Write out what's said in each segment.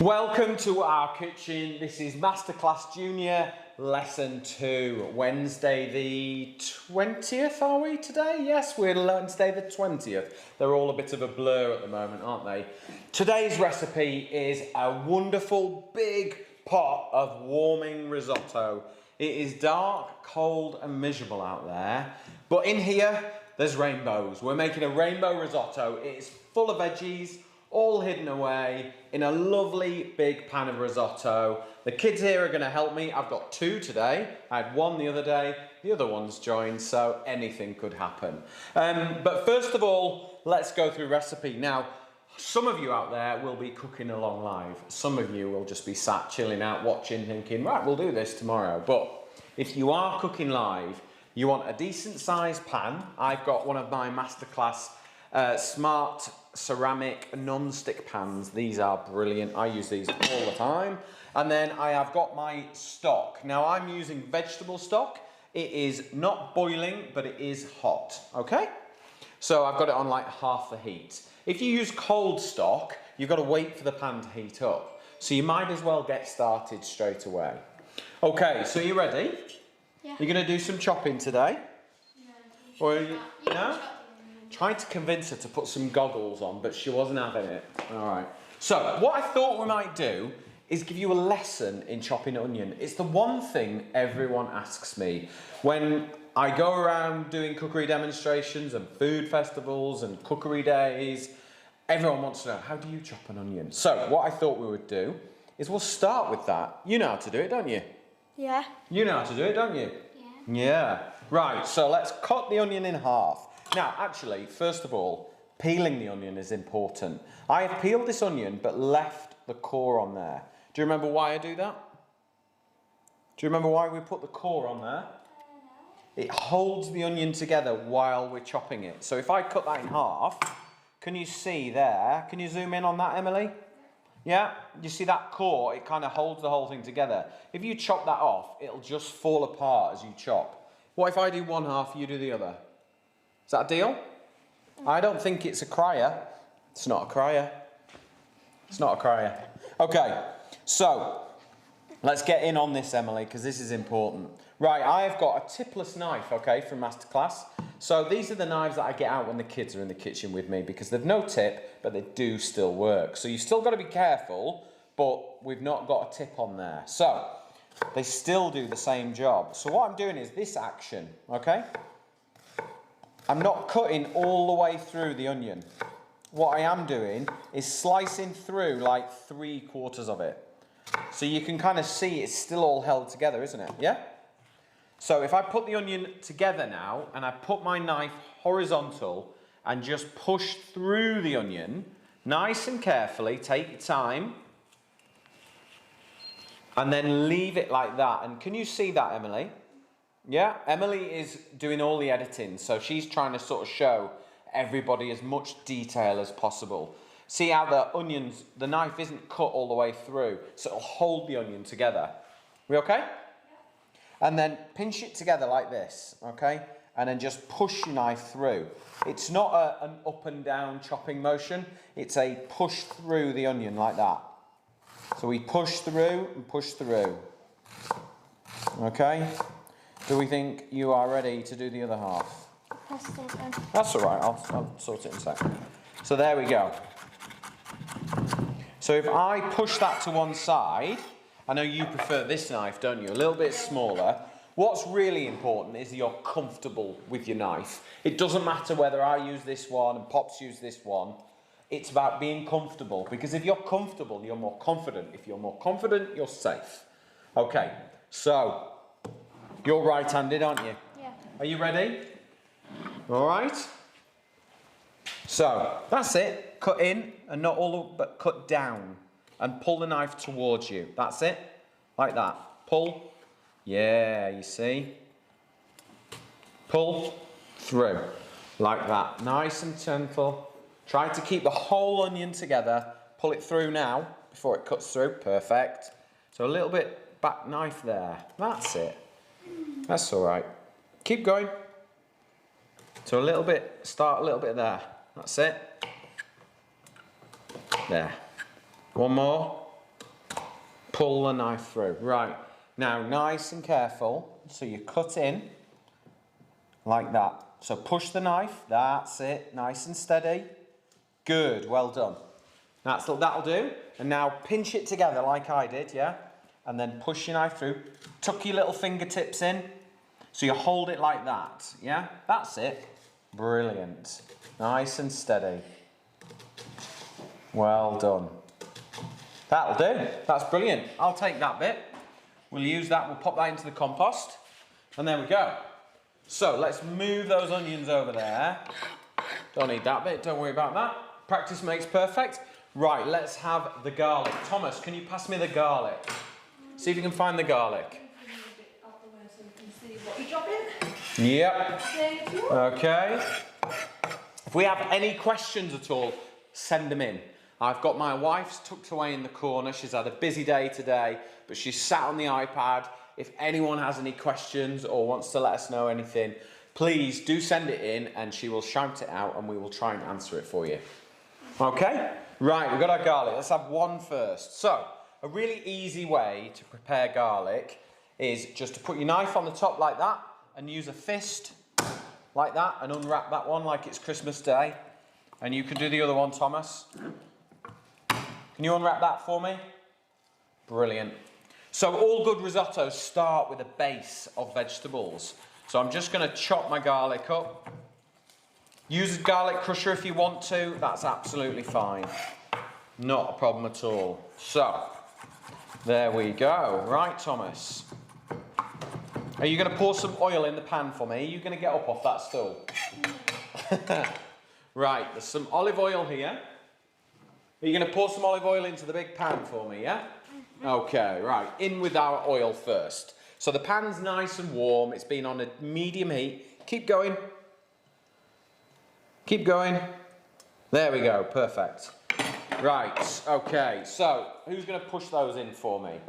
Welcome to our kitchen. This is Masterclass Junior Lesson 2, Wednesday the 20th, are we today? Yes, we're Wednesday the 20th. They're all a bit of a blur at the moment, aren't they? Today's recipe is a wonderful big pot of warming risotto. It is dark, cold and miserable out there, but in here there's rainbows. We're making a rainbow risotto. It is full of veggies, all hidden away in a lovely big pan of risotto. The kids here are going to help me. I've got two today. I had one the other day. The other one's joined, so anything could happen. But first of all, let's go through recipe. Now, some of you out there will be cooking along live. Some of you will just be sat chilling out, watching, thinking, right, we'll do this tomorrow. But if you are cooking live, you want a decent sized pan. I've got one of my Masterclass smart ceramic non-stick pans. These are brilliant. I use these all the time. And then I have got my stock. Now I'm using vegetable stock. It is not boiling, but it is hot, okay? So I've got it on like half the heat. If you use cold stock, you've got to wait for the pan to heat up. So you might as well get started straight away. Okay, so you ready? Yeah. You're going to do some chopping today? No. Or no? Tried to convince her to put some goggles on, but she wasn't having it. All right. So what I thought we might do is give you a lesson in chopping onion. It's the one thing everyone asks me when I go around doing cookery demonstrations and food festivals and cookery days. Everyone wants to know, how do you chop an onion? So what I thought we would do is we'll start with that. You know how to do it, don't you? Yeah. You know how to do it, don't you? Yeah. Yeah. Right, so let's cut the onion in half. Now, actually, first of all, peeling the onion is important. I have peeled this onion, but left the core on there. Do you remember why I do that? Do you remember why we put the core on there? It holds the onion together while we're chopping it. So if I cut that in half, can you see there? Can you zoom in on that, Emily? Yeah? You see that core? It kind of holds the whole thing together. If you chop that off, it'll just fall apart as you chop. What if I do one half, you do the other? Is that a deal? I don't think it's a crier. It's not a crier. It's not a crier. Okay, so let's get in on this, Emily, because this is important. Right, I've got a tipless knife, okay, from Masterclass. So these are the knives that I get out when the kids are in the kitchen with me because they've no tip, but they do still work. So you've still got to be careful, but we've not got a tip on there. So they still do the same job. So what I'm doing is this action, okay? I'm not cutting all the way through the onion. What I am doing is slicing through like 3/4 of it. So you can kind of see it's still all held together, isn't it? Yeah? So if I put the onion together now and I put my knife horizontal and just push through the onion, nice and carefully, take your time, and then leave it like that. And can you see that, Emily? Yeah, Emily is doing all the editing, so she's trying to sort of show everybody as much detail as possible. See how the knife isn't cut all the way through, so it'll hold the onion together. We okay? Yeah. And then pinch it together like this, okay? And then just push your knife through. It's not an up and down chopping motion, it's a push through the onion like that. So we push through and push through. Okay? Do we think you are ready to do the other half? That's all right, I'll sort it in a sec. So there we go. So if I push that to one side, I know you prefer this knife, don't you? A little bit smaller. What's really important is you're comfortable with your knife. It doesn't matter whether I use this one and Pops use this one. It's about being comfortable, because if you're comfortable, you're more confident. If you're more confident, you're safe. Okay, so you're right-handed, aren't you? Yeah. Are you ready? All right. So that's it. Cut in and not all, but cut down and pull the knife towards you. That's it. Like that. Pull. Yeah, you see. Pull through. Like that. Nice and gentle. Try to keep the whole onion together. Pull it through now before it cuts through. Perfect. So a little bit back knife there. That's it. That's all right. Keep going. So start a little bit there. That's it. There. One more. Pull the knife through. Right. Now, nice and careful. So you cut in like that. So push the knife. That's it. Nice and steady. Good. Well done. That'll do. And now pinch it together like I did, yeah? And then push your knife through. Tuck your little fingertips in. So you hold it like that, yeah? That's it. Brilliant. Nice and steady. Well done. That'll do. That's brilliant. I'll take that bit. We'll use that. We'll pop that into the compost. And there we go. So let's move those onions over there. Don't need that bit. Don't worry about that. Practice makes perfect. Right, let's have the garlic. Thomas, can you pass me the garlic? See if you can find the garlic. Yep. Okay. If we have any questions at all, send them in. I've got my wife's tucked away in the corner. She's had a busy day today, but she's sat on the iPad. If anyone has any questions or wants to let us know anything, please do send it in and she will shout it out and we will try and answer it for you. Okay? Right, we've got our garlic. Let's have one first. So, a really easy way to prepare garlic is just to put your knife on the top like that and use a fist like that and unwrap that one like it's Christmas Day. And you can do the other one, Thomas. Can you unwrap that for me? Brilliant. So all good risottos start with a base of vegetables. So I'm just going to chop my garlic up. Use a garlic crusher if you want to. That's absolutely fine. Not a problem at all. So, there we go. Right, Thomas. Are you going to pour some oil in the pan for me? Are you going to get up off that stool? Right, there's some olive oil here. Are you going to pour some olive oil into the big pan for me, yeah? Okay, right. In with our oil first. So the pan's nice and warm. It's been on a medium heat. Keep going. Keep going. There we go. Perfect. Right, okay. So, who's going to push those in for me?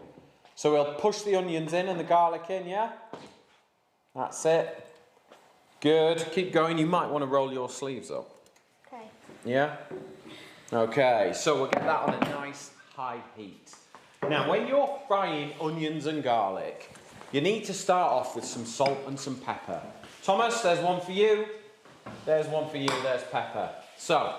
So we'll push the onions in and the garlic in, yeah? That's it. Good. Keep going. You might want to roll your sleeves up. Okay. Yeah? Okay, so we'll get that on a nice high heat. Now, when you're frying onions and garlic, you need to start off with some salt and some pepper. Thomas, there's one for you. There's one for you. There's pepper. So,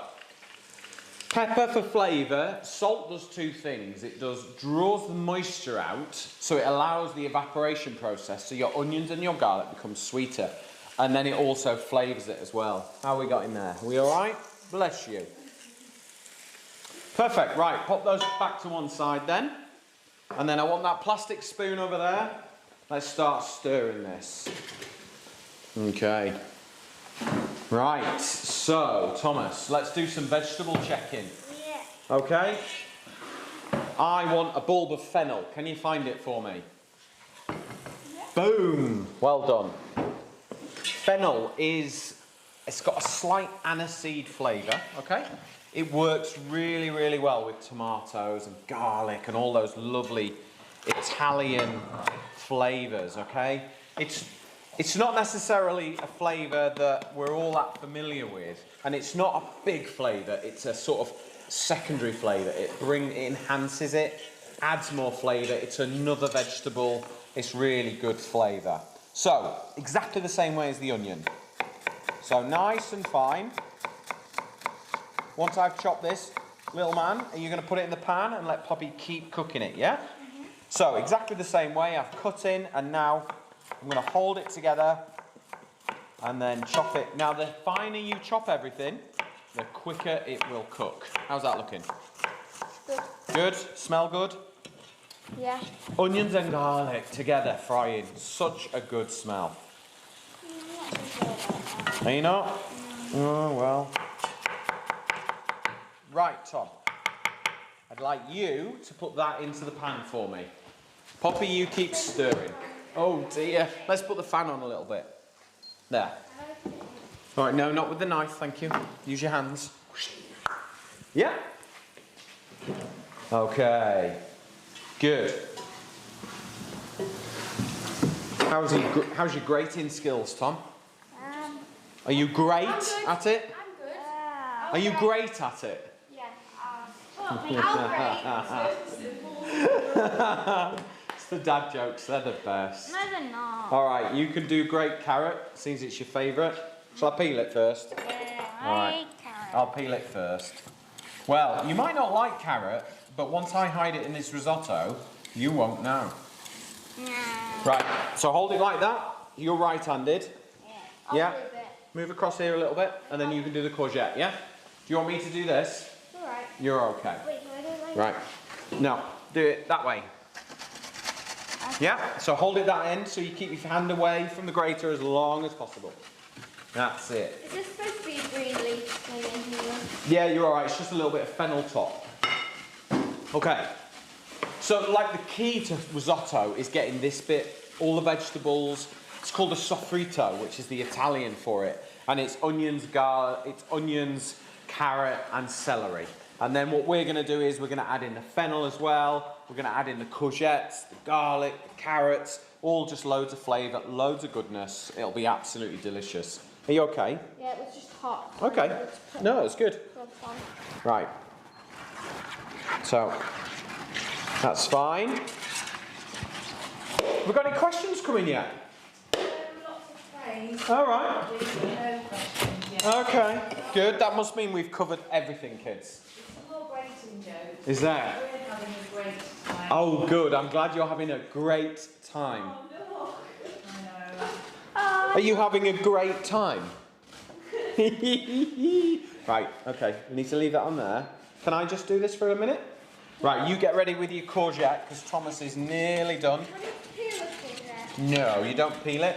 pepper for flavour. Salt does two things. It draws the moisture out, so it allows the evaporation process, so your onions and your garlic become sweeter. And then it also flavours it as well. How we got in there? Are we all right? Bless you. Perfect. Right, pop those back to one side then. And then I want that plastic spoon over there. Let's start stirring this. Okay. Right, so, Thomas, let's do some vegetable checking. Yeah. Okay? I want a bulb of fennel. Can you find it for me? Yeah. Boom! Well done. Fennel it's got a slight aniseed flavour, okay? It works really, really well with tomatoes and garlic and all those lovely Italian flavours, okay? It's not necessarily a flavour that we're all that familiar with, and it's not a big flavour, it's a sort of secondary flavour. It enhances it, adds more flavour, it's another vegetable, it's really good flavour. So, exactly the same way as the onion. So nice and fine. Once I've chopped this, little man, are you going to put it in the pan and let Poppy keep cooking it, yeah? Mm-hmm. So, exactly the same way, I've cut in, and now I'm going to hold it together and then chop it. Now, the finer you chop everything, the quicker it will cook. How's that looking? Good. Good? Smell good? Yeah. Onions and garlic together frying. Such a good smell. Are you not? Oh, well. Right, Tom. I'd like you to put that into the pan for me. Poppy, you keep stirring. Oh dear. Let's put the fan on a little bit. There. All right, no, not with the knife, thank you. Use your hands. Yeah. Okay. Good. How's your grating skills, Tom? Are you great at it? I'm good. Are you great at it? Yeah. It's the dad jokes, they're the best. No, they're not. Alright, you can do great carrot, since it's your favourite. Shall I peel it first? Yeah, Alright. hate carrot. I'll peel it first. Well, you might not like carrot, but once I hide it in this risotto, you won't know. No. Right, so hold it like that. You're right-handed. I'll Yeah. do a bit. Move across here a little bit, and then you can do the courgette, yeah? Do you want me to do this? Alright. You're okay. Wait, can I do it like Right. No, do it that way. Yeah, so hold it that end so you keep your hand away from the grater as long as possible. That's it. Is this supposed to be a green leaf thing in here? Yeah, you're alright, it's just a little bit of fennel top. Okay. So, like, the key to risotto is getting this bit, all the vegetables. It's called a sofrito, which is the Italian for it. And it's onions, carrot, and celery. And then what we're going to do is we're going to add in the fennel as well. We're going to add in the courgettes, the garlic, the carrots, all just loads of flavour, loads of goodness. It'll be absolutely delicious. Are you okay? Yeah, it was just hot. Okay. No, it's good. Right. So, that's fine. Have we got any questions coming yet? Lots of praise. All right. No questions yet. Okay. Good. That must mean we've covered everything, kids. It's more grating jokes. Is there? We're having a great time. Oh, good. I'm glad you're having a great time. Oh, no. I know. Are you having a great time? Right. Okay. We need to leave that on there. Can I just do this for a minute? Right. You get ready with your courgette because Thomas is nearly done. No, you don't peel it.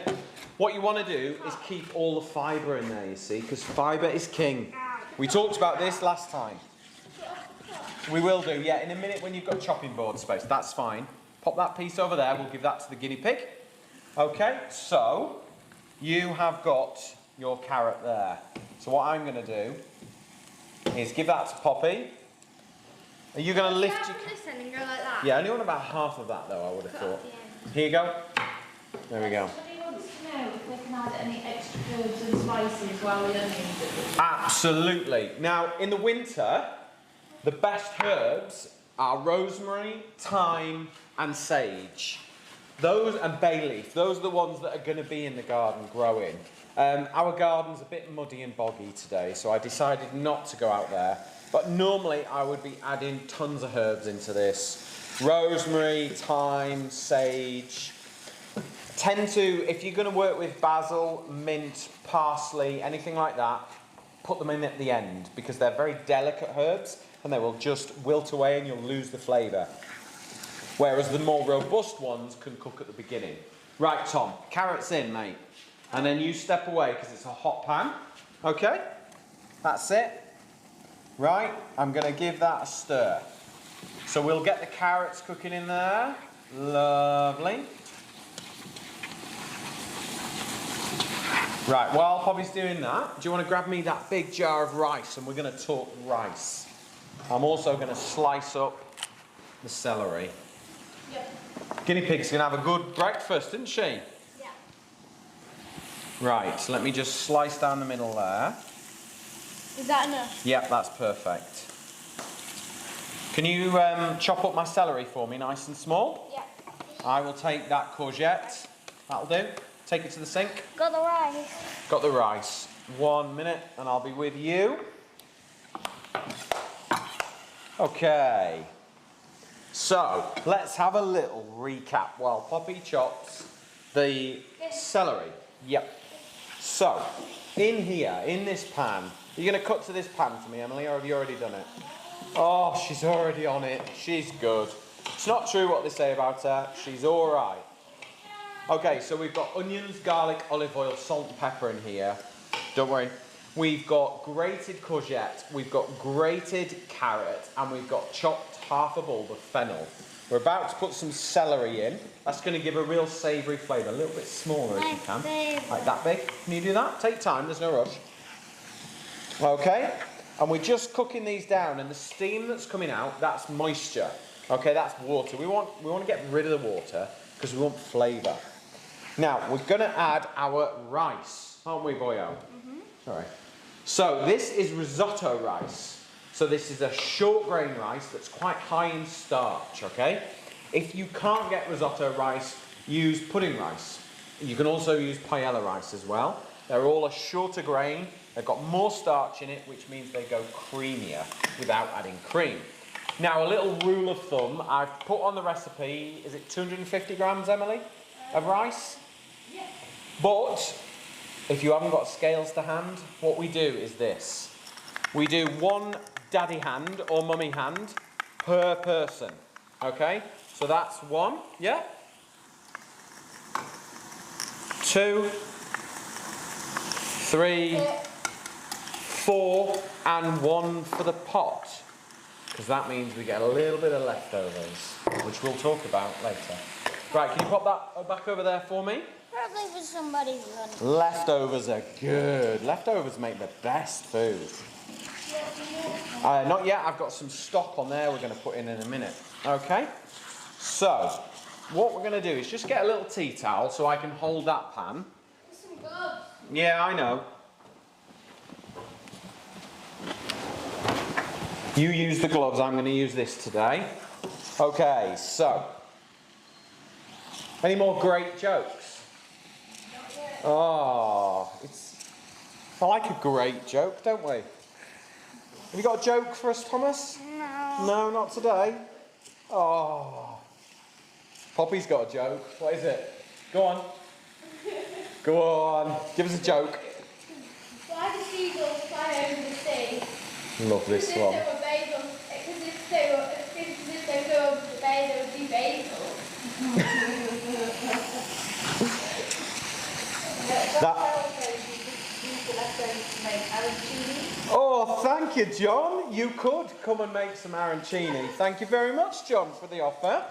What you want to do is keep all the fibre in there, you see, because fibre is king. We talked about this last time. We will do, yeah, in a minute when you've got chopping board space. That's fine. Pop that piece over there. We'll give that to the guinea pig. Okay, so you have got your carrot there. So what I'm going to do is give that to Poppy. Are you going to lift your... this end and go like that? Yeah, I only want about half of that, though, I would have thought. Here you go. There we go. Somebody wants to know if they can add any extra herbs and spices while the onions are Absolutely. Now, in the winter, the best herbs are rosemary, thyme, and sage. Those and bay leaf. Those are the ones that are going to be in the garden growing. Our garden's a bit muddy and boggy today, so I decided not to go out there. But normally, I would be adding tons of herbs into this. Rosemary, thyme, sage. Tend to, if you're going to work with basil, mint, parsley, anything like that, put them in at the end because they're very delicate herbs and they will just wilt away and you'll lose the flavour. Whereas the more robust ones can cook at the beginning. Right, Tom, carrots in, mate. And then you step away because it's a hot pan. Okay? That's it. Right, I'm going to give that a stir. So we'll get the carrots cooking in there. Lovely. Right, while Poppy's doing that, do you want to grab me that big jar of rice and we're going to talk rice. I'm also going to slice up the celery. Yep. Guinea pig's going to have a good breakfast, isn't she? Yeah. Right, so let me just slice down the middle there. Is that enough? Yep, that's perfect. Can you chop up my celery for me nice and small? Yeah. I will take that courgette. That'll do. Take it to the sink. Got the rice. Got the rice. 1 minute and I'll be with you. Okay. So, let's have a little recap while Poppy chops the celery. Yep. So, in here, in this pan, are you going to cut to this pan for me, Emily, or have you already done it? Oh, she's already on it. She's good. It's not true what they say about her. She's all right. Okay, so we've got onions, garlic, olive oil, salt and pepper in here. Don't worry. We've got grated courgette, we've got grated carrot, and we've got chopped half a bulb of fennel. We're about to put some celery in. That's going to give a real savoury flavour. A little bit smaller if you can. Like that big. Can you do that? Take time, there's no rush. Okay, and we're just cooking these down, and the steam that's coming out, that's moisture. Okay, that's water. We want to get rid of the water because we want flavour. Now, we're going to add our rice, aren't we, boyo? Mm-hmm. All right. So, this is risotto rice. So this is a short grain rice that's quite high in starch, okay? If you can't get risotto rice, use pudding rice. You can also use paella rice as well. They're all a shorter grain. They've got more starch in it, which means they go creamier without adding cream. Now, a little rule of thumb, I've put on the recipe, is it 250 grams, Emily, of rice? Yeah. But if you haven't got scales to hand, what we do is this. We do one daddy hand or mummy hand per person, okay? So that's 1, yeah? 2, 3, 4, and 1 for the pot. Because that means we get a little bit of leftovers, which we'll talk about later. Right, can you pop that back over there for me? Probably for somebody's lunch. Leftovers are good. Leftovers make the best food. Not yet, I've got some stock on there we're going to put in a minute. Okay? So, what we're going to do is just get a little tea towel so I can hold that pan. There's some gloves. Yeah, I know. You use the gloves, I'm going to use this today. Okay, so. Any more great jokes? Oh, I like a great joke, don't we? Have you got a joke for us, Thomas? No. No, not today. Oh. Poppy's got a joke. What is it? Go on. Go on. Give us a joke. Why do seagulls fly over the sea? Love this one. Because if they flew over the bay, they would be basil. Oh, thank you, John. You could come and make some arancini. Thank you very much, John, for the offer.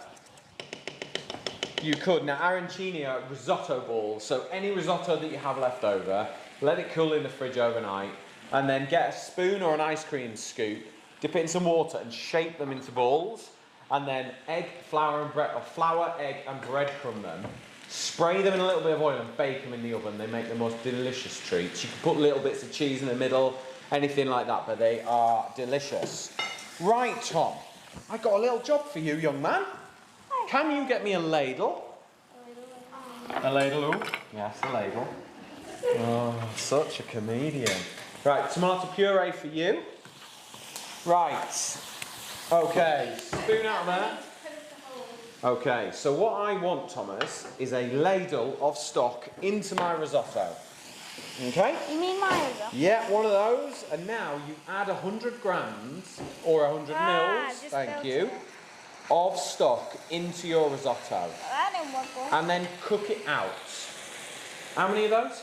You could. Now, arancini are risotto balls, so any risotto that you have left over, let it cool in the fridge overnight, and then get a spoon or an ice cream scoop, dip it in some water and shape them into balls, and then egg, flour, and bread, or flour, egg, and breadcrumb them. Spray them in a little bit of oil and bake them in the oven. They make the most delicious treats. You can put little bits of cheese in the middle, anything like that, but they are delicious. Right, Tom, I've got a little job for you, young man. Can you get me a ladle? A ladle, ooh. Yes, a ladle. Oh, such a comedian. Right, tomato puree for you. Right. Okay, spoon out there. Okay, so what I want, Thomas, is a ladle of stock into my risotto. Okay? You mean my risotto? Yeah, one of those. And now you add 100 grams, or 100 mils, thank you, of stock into your risotto. I didn't want one. And then cook it out. How many of those?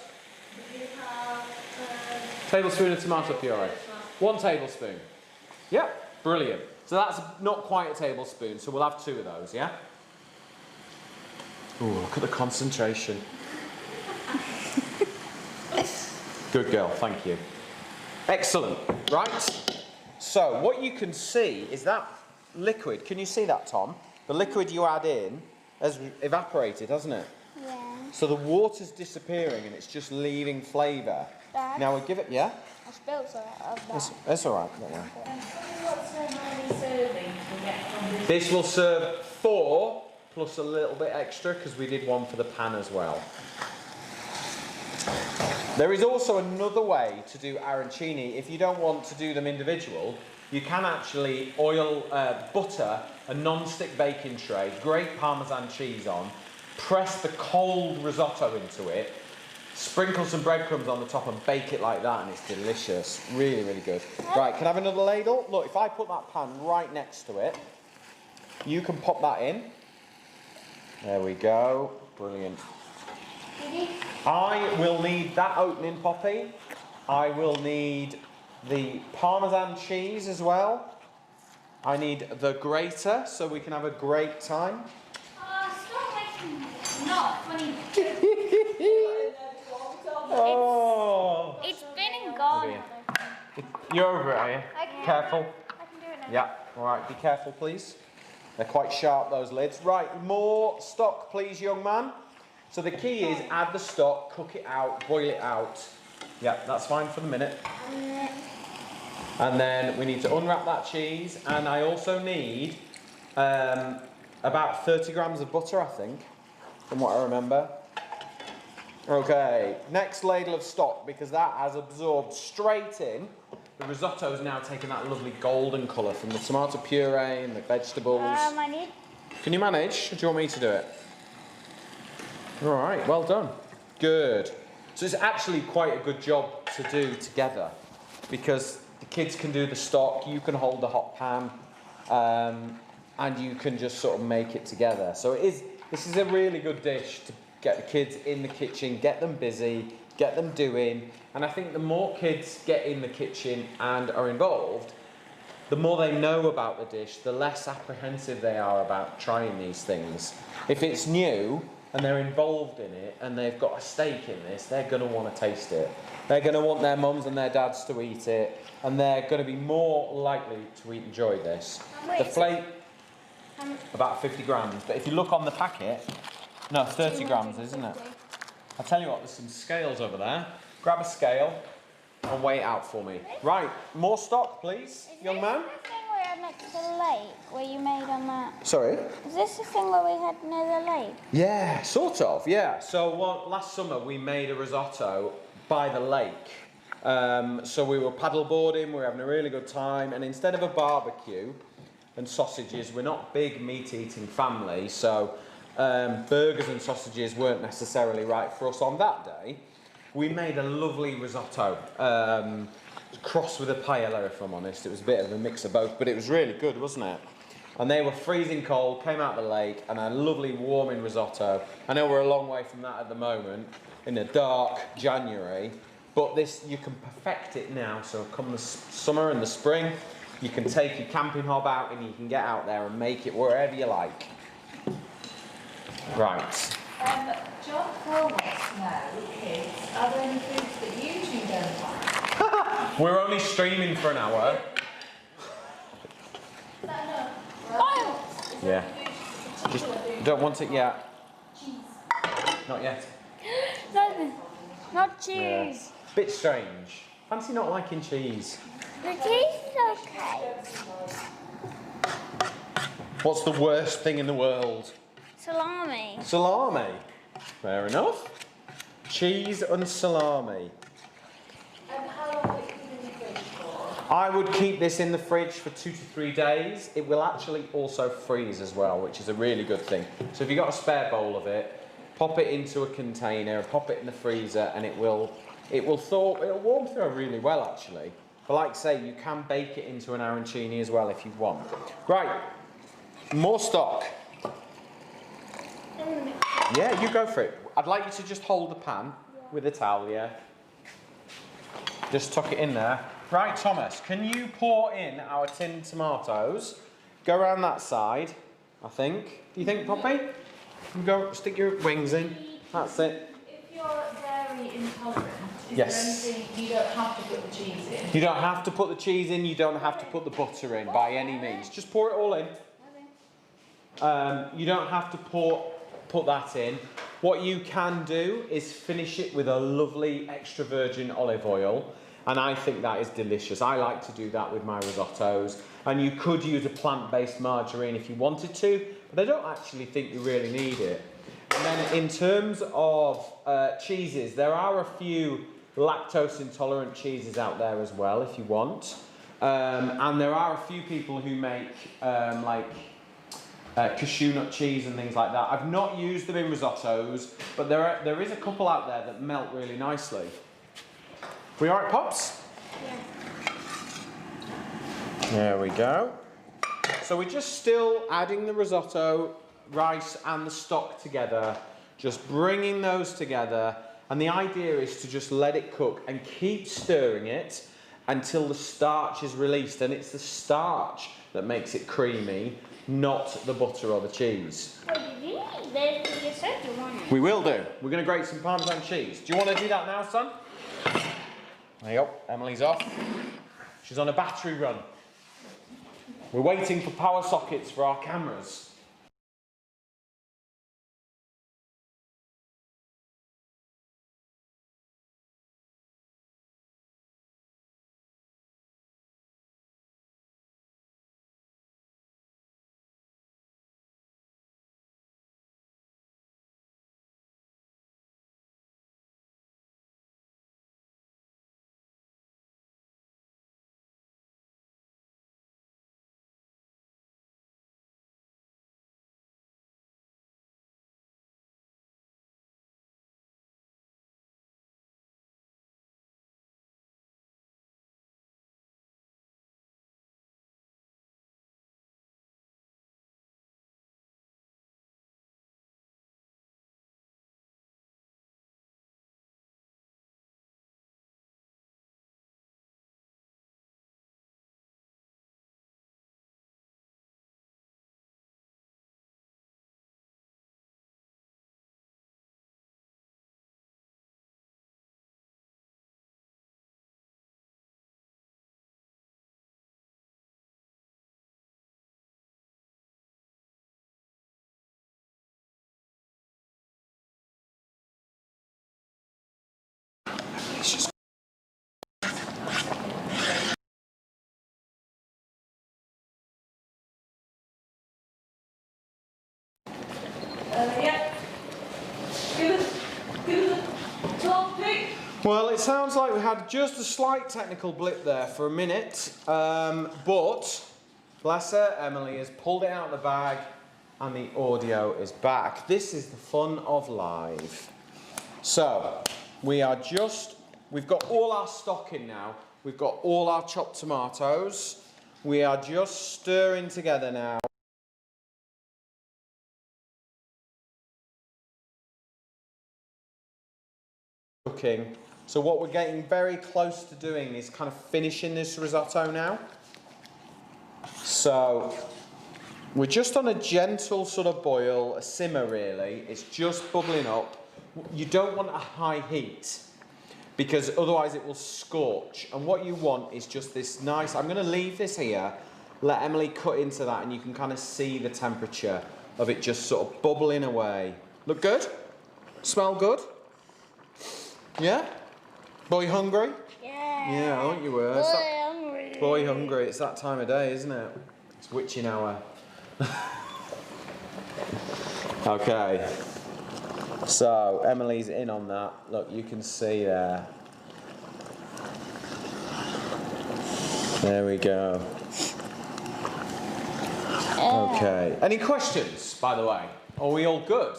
You have Tablespoon of tomato puree. 1 tablespoon. Yep, brilliant. So that's not quite a tablespoon, so we'll have 2 of those, yeah? Ooh, look at the concentration. Good girl, thank you. Excellent, right? So what you can see is that liquid. Can you see that, Tom? The liquid you add in has evaporated, hasn't it? Yeah. So the water's disappearing and it's just leaving flavour. Dad? Now we give it, yeah? I spilled some of that. That's all right, don't worry. what's how many servings we get from this? This will serve 4 plus a little bit extra because we did 1 for the pan as well. There is also another way to do arancini. If you don't want to do them individual, you can actually butter a non-stick baking tray, grate Parmesan cheese on, press the cold risotto into it, sprinkle some breadcrumbs on the top and bake it like that, and it's delicious. Really, really good. Right, can I have another ladle? Look, if I put that pan right next to it, you can pop that in. There we go. Brilliant. I will need that opening, Poppy. I will need the Parmesan cheese as well. I need the grater so we can have a great time. Stop making not funny. Oh! It's been and gone. You're over it, are you? Careful. I can do it now. Yeah, alright, be careful please. They're quite sharp, those lids. Right, more stock please, young man. So the key is add the stock, cook it out, boil it out. Yeah, that's fine for the minute. And then we need to unwrap that cheese, and I also need about 30 grams of butter, I think, from what I remember. Okay, next ladle of stock, because that has absorbed straight in. The risotto is now taking that lovely golden colour from the tomato puree and the vegetables. I need. Can you manage? Or do you want me to do it? All right, well done. Good. So it's actually quite a good job to do together, because the kids can do the stock, you can hold the hot pan, and you can just sort of make it together. So this is a really good dish to get the kids in the kitchen, get them busy, get them doing. And I think the more kids get in the kitchen and are involved, the more they know about the dish, the less apprehensive they are about trying these things. If it's new and they're involved in it and they've got a stake in this, they're going to want to taste it. They're going to want their mums and their dads to eat it, and they're going to be more likely to enjoy this. The flake, about 50 grams, but if you look on the packet, no, 30 grams, isn't it? I'll tell you what, there's some scales over there. Grab a scale and weigh it out for me. Right, more stock, please, young man. Is this the thing we had next to the lake, where you made on that? Sorry? Is this the thing where we had near the lake? Yeah, sort of, yeah. So last summer we made a risotto by the lake. So we were paddleboarding, we were having a really good time, and instead of a barbecue and sausages, we're not big meat-eating family, so burgers and sausages weren't necessarily right for us on that day. We made a lovely risotto, crossed with a paella, if I'm honest. It was a bit of a mix of both, but it was really good, wasn't it? And they were freezing cold, came out of the lake, and a lovely warming risotto. I know we're a long way from that at the moment, in a dark January, but this, you can perfect it now. So come the summer and the spring, you can take your camping hob out and you can get out there and make it wherever you like. Right. John Cole wants to know, kids, are there any foods that you two don't like? We're only streaming for an hour. Yeah. Just don't want it yet. Not yet. Not cheese. Yeah. Bit strange. Fancy not liking cheese. The cheese is okay. What's the worst thing in the world? Salami. Salami. Fair enough. Cheese and salami. And how long will it keep in the fridge for? I would keep this in the fridge for 2 to 3 days. It will actually also freeze as well, which is a really good thing. So if you've got a spare bowl of it, pop it into a container, pop it in the freezer, and it will warm through really well actually. But like I say, you can bake it into an arancini as well if you want. Right, more stock. Yeah, you go for it. I'd like you to just hold the pan with a towel, yeah? Just tuck it in there. Right, Thomas, can you pour in our tinned tomatoes? Go around that side, I think. Do you think, Poppy? Go, stick your wings in. That's it. If you're dairy intolerant, is Yes. there anything you don't have to put the cheese in? You don't have to put the cheese in, you don't have to put the butter in by any means. Just pour it all in. You don't have to put that in. What you can do is finish it with a lovely extra virgin olive oil, and I think that is delicious. I like to do that with my risottos, and you could use a plant-based margarine if you wanted to, but I don't actually think you really need it. And then in terms of cheeses, there are a few lactose intolerant cheeses out there as well if you want, and there are a few people who make cashew nut cheese and things like that. I've not used them in risottos, but there is a couple out there that melt really nicely. We all right, Pops? Yeah. There we go. So we're just still adding the risotto, rice and the stock together, just bringing those together, and the idea is to just let it cook and keep stirring it until the starch is released, and it's the starch that makes it creamy, not the butter or the cheese. You said you wanted. We will do. We're going to grate some Parmesan cheese. Do you want to do that now, son? There you go. Emily's off. She's on a battery run. We're waiting for power sockets for our cameras. Yeah. Give us a top pick. Well, it sounds like we had just a slight technical blip there for a minute, but bless her, Emily has pulled it out of the bag and the audio is back. This is the fun of live. So, we've got all our stock in now. We've got all our chopped tomatoes. We are just stirring together now. Cooking. So what we're getting very close to doing is kind of finishing this risotto now. So we're just on a gentle sort of boil, a simmer really. It's just bubbling up. You don't want a high heat because otherwise it will scorch. And what you want is just this nice, I'm going to leave this here, let Emily cut into that and you can kind of see the temperature of it just sort of bubbling away. Look good? Smell good? Yeah? Boy hungry? Yeah. Yeah, I think you were. Boy hungry. Boy hungry, it's that time of day, isn't it? It's witching hour. Okay. So, Emily's in on that. Look, you can see there. There we go. Okay. Any questions, by the way? Are we all good?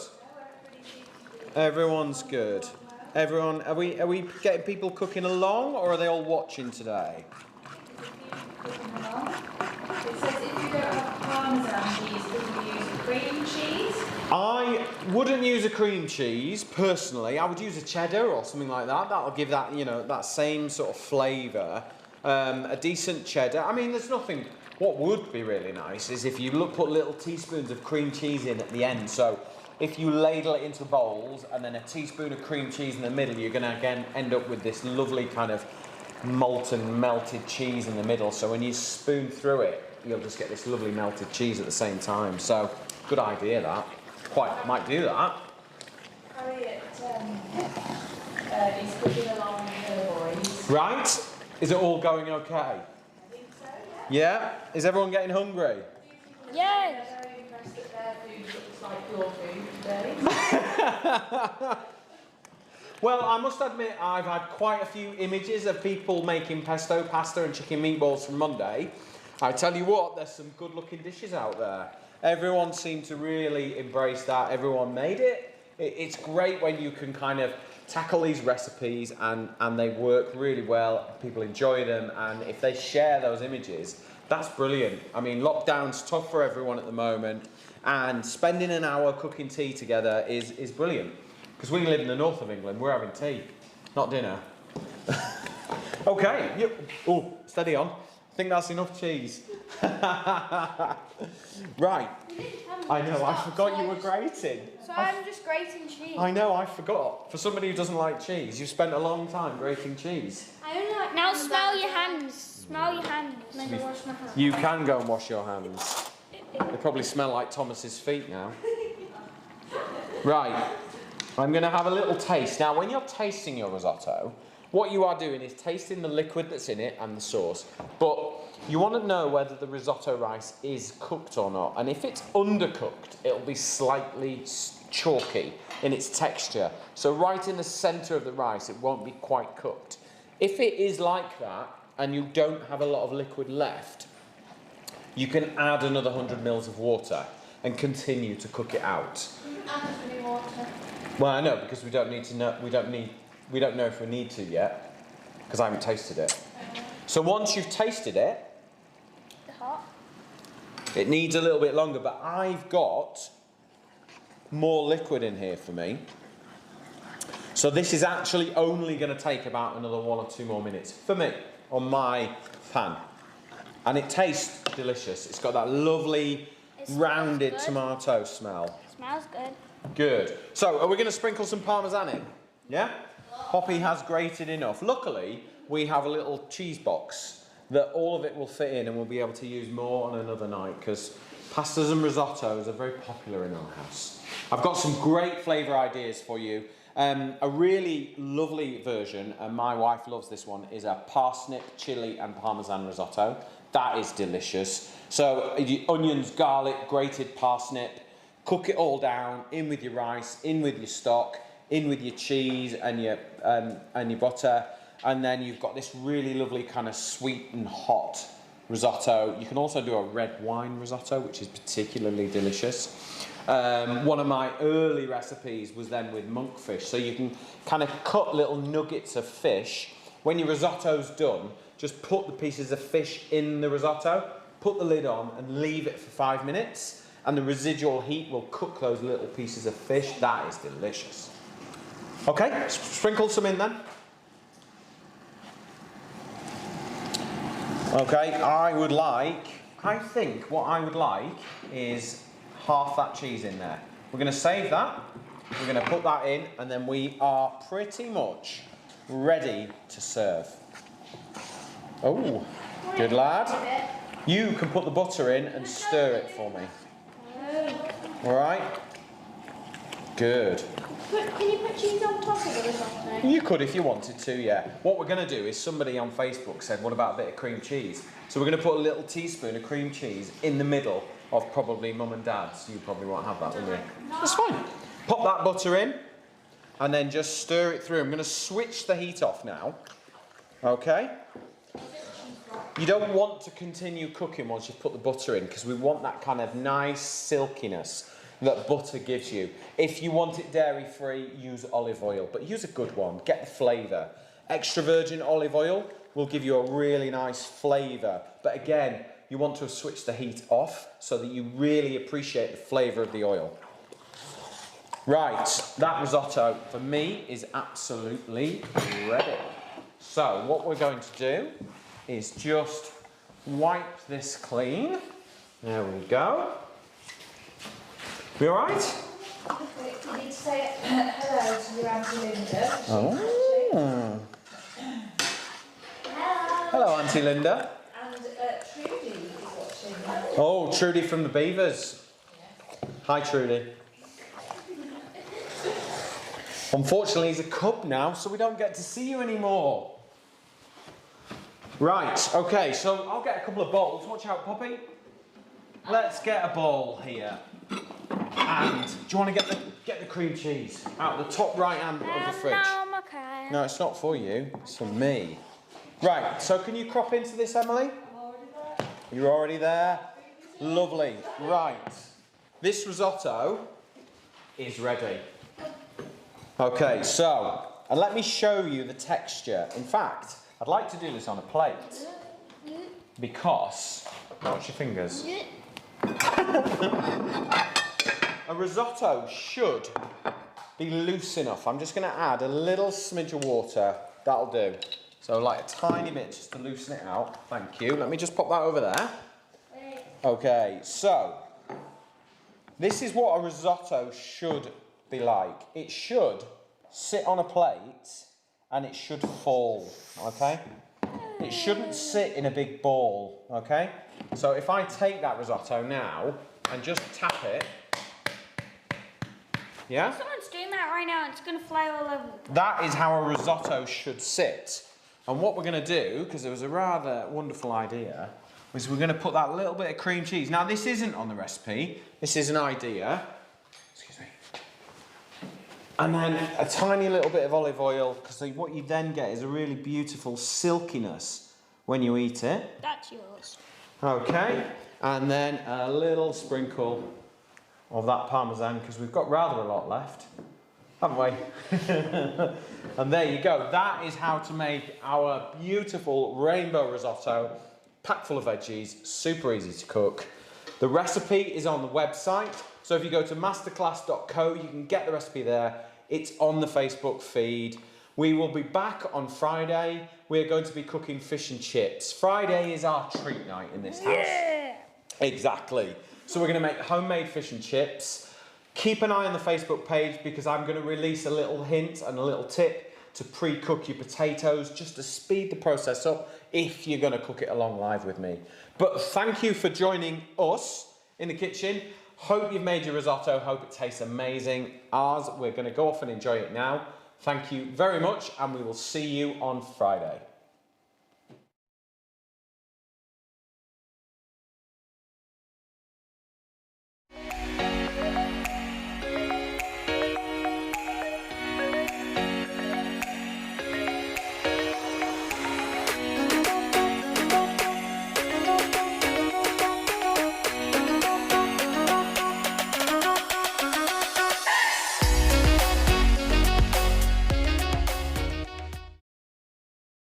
Everyone's good. Everyone, are we getting people cooking along, or are they all watching today? It says if you don't have Parmesan cheese, could you use cream cheese? I wouldn't use a cream cheese, personally. I would use a cheddar or something like that. That'll give that, you know, that same sort of flavour. A decent cheddar. I mean, there's nothing... What would be really nice is if you put little teaspoons of cream cheese in at the end. So if you ladle it into bowls and then a teaspoon of cream cheese in the middle, you're going to again end up with this lovely kind of molten, melted cheese in the middle. So when you spoon through it, you'll just get this lovely melted cheese at the same time. So good idea that. Might do that. Harriet is cooking along with her boys. Right? Is it all going okay? I think so, Yeah? Is everyone getting hungry? Yes. I'm very impressed that their food looks like your food today. Well, I must admit I've had quite a few images of people making pesto pasta and chicken meatballs from Monday. I tell you what, there's some good looking dishes out there. Everyone seemed to really embrace that. Everyone made it. It's great when you can kind of tackle these recipes and they work really well. People enjoy them, and if they share those images, that's brilliant. I mean, lockdown's tough for everyone at the moment, and spending an hour cooking tea together is brilliant. Because we live in the north of England, we're having tea, not dinner. Okay, yep. Oh, steady on. I think that's enough cheese. Right. I know, I forgot you were grating. So I'm just grating cheese. I know, I forgot. For somebody who doesn't like cheese, you've spent a long time grating cheese. I only like. Now smell your hands. Smell your hands. I'm gonna wash my hands. You can go and wash your hands. They probably smell like Thomas's feet now. Right. I'm going to have a little taste. Now, when you're tasting your risotto, what you are doing is tasting the liquid that's in it and the sauce. But you want to know whether the risotto rice is cooked or not. And if it's undercooked, it'll be slightly chalky in its texture. So right in the centre of the rice, it won't be quite cooked. If it is like that, and you don't have a lot of liquid left, you can add another 100 mils of water and continue to cook it out. Add any water. Well, I know, because we don't know if we need to yet, because I haven't tasted it. So once you've tasted it, Hot. it needs a little bit longer, but I've got more liquid in here for me. So this is actually only going to take about another 1 or 2 more minutes for me on my pan. And it tastes delicious. It's got that lovely rounded tomato smell. Smells good. Good. So, are we going to sprinkle some Parmesan in? Yeah? Poppy has grated enough. Luckily, we have a little cheese box that all of it will fit in, and we'll be able to use more on another night, because pastas and risottos are very popular in our house. I've got some great flavour ideas for you. A really lovely version, and my wife loves this one, is a parsnip, chilli and Parmesan risotto. That is delicious. So, onions, garlic, grated parsnip, Cook it all down, in with your rice, in with your stock, in with your cheese and your butter, and then you've got this really lovely kind of sweet and hot risotto. You can also do a red wine risotto, which is particularly delicious. One of my early recipes was then with monkfish, so you can kind of cut little nuggets of fish. When your risotto's done, just put the pieces of fish in the risotto, put the lid on and leave it for 5 minutes, and the residual heat will cook those little pieces of fish. That is delicious. Okay, sprinkle some in then. Okay, I think what I would like is half that cheese in there. We're going to save that, we're going to put that in, and then we are pretty much ready to serve. Oh, good lad. You can put the butter in and stir it for me. All right? Good. Can you put cheese on top of the risotto? You could if you wanted to, yeah. What we're going to do is somebody on Facebook said, what about a bit of cream cheese? So we're going to put a little teaspoon of cream cheese in the middle of probably mum and dad's. You probably won't have that, will you? That's fine. Pop that butter in and then just stir it through. I'm going to switch the heat off now. Okay? You don't want to continue cooking once you've put the butter in because we want that kind of nice silkiness that butter gives you. If you want it dairy free, use olive oil, but use a good one. Get the flavour. Extra virgin olive oil will give you a really nice flavour. But again, you want to switch the heat off so that you really appreciate the flavour of the oil. Right, that risotto for me is absolutely ready. So what we're going to do is just wipe this clean. There we go. We all right? You need to say hello to your Auntie Linda. Oh. Hello, Auntie Linda. And Trudy is watching. Oh, Trudy from the Beavers. Yeah. Hi, Trudy. Unfortunately, he's a cub now, so we don't get to see you anymore. Right, okay, so I'll get a couple of bowls. Watch out, Poppy. Let's get a bowl here. And do you want to get the cream cheese out of the top right hand of the fridge? No, I'm okay. No, it's not for you. It's for me. Right. So can you crop into this, Emily? You're already there. Lovely. Right. This risotto is ready. Okay. So, and let me show you the texture. In fact, I'd like to do this on a plate because watch your fingers. A risotto should be loose enough. I'm just going to add a little smidge of water. That'll do. So like a tiny bit just to loosen it out. Thank you. Let me just pop that over there. Okay, so this is what a risotto should be like. It should sit on a plate and it should fall, okay? It shouldn't sit in a big ball, okay? So if I take that risotto now and just tap it, yeah? Someone's doing that right now. It's going to fly all over. That is how a risotto should sit. And what we're going to do, because it was a rather wonderful idea, is we're going to put that little bit of cream cheese. Now, this isn't on the recipe. This is an idea. Excuse me. And then a tiny little bit of olive oil, because what you then get is a really beautiful silkiness when you eat it. That's yours. Okay. And then a little sprinkle of that Parmesan, because we've got rather a lot left, haven't we? And there you go. That is how to make our beautiful rainbow risotto, packed full of veggies, super easy to cook. The recipe is on the website, so if you go to masterclass.co, you can get the recipe there. It's on the Facebook feed. We will be back on Friday. We're going to be cooking fish and chips. Friday is our treat night in this house. Yeah. Exactly. So we're going to make homemade fish and chips. Keep an eye on the Facebook page because I'm going to release a little hint and a little tip to pre-cook your potatoes just to speed the process up if you're going to cook it along live with me. But thank you for joining us in the kitchen. Hope you've made your risotto. Hope it tastes amazing. Ours, we're going to go off and enjoy it now. Thank you very much and we will see you on Friday.